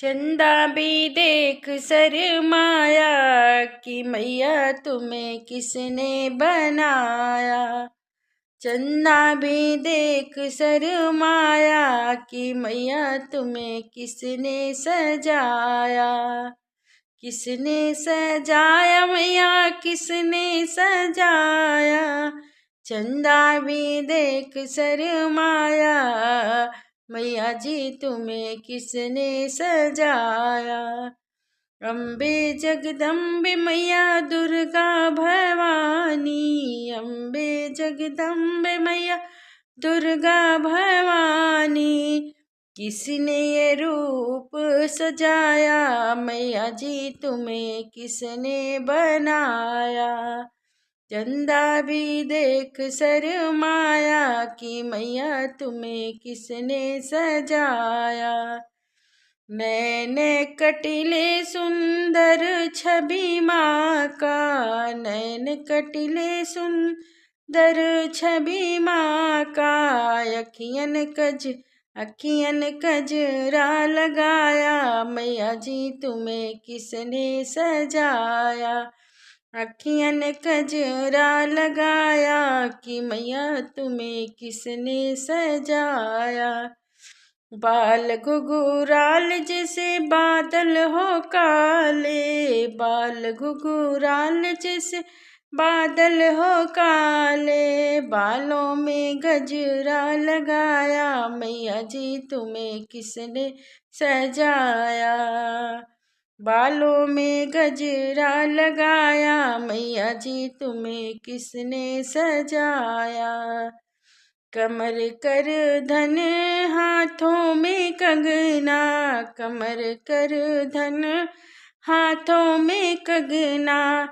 चंदा भी देख शर्माया कि मैया तुम्हें किसने बनाया। चंदा भी देख शर्माया कि मैया तुम्हें किसने सजाया। किसने सजाया मैया किसने सजाया। चंदा भी देख शर्माया मैया जी तुम्हें किसने सजाया। अम्बे जगदम्बे मैया दुर्गा भवानी। अम्बे जगदम्बे मैया दुर्गा भवानी। किसने ये रूप सजाया मैया जी तुम्हें किसने बनाया। चंदा भी देख शर्माया कि मैया तुम्हें किसने सजाया। नैन कटिले सुंदर छवि माँ का। नैन कटिले सुंदर छवि माँ का। अखियन कजरा लगाया मैया जी तुम्हें किसने सजाया। अखियन कजरा लगाया कि मैया तुम्हें किसने सजाया। बाल घुघुराल जैसे बादल हो काले। बाल घुघुराल जैसे बादल हो काले। बालों में गजरा लगाया मैया जी तुम्हें किसने सजाया। बालों में गजरा लगाया मैया जी तुम्हें किसने सजाया। कमर कर धन हाथों में कंगना। कमर कर धन हाथों में कंगना।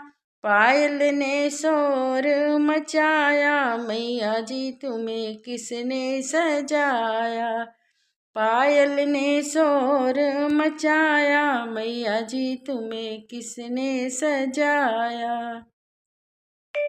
पायल ने शोर मचाया मैया जी तुम्हें किसने सजाया। पायल ने शोर मचाया मैया जी तुम्हें किसने सजाया।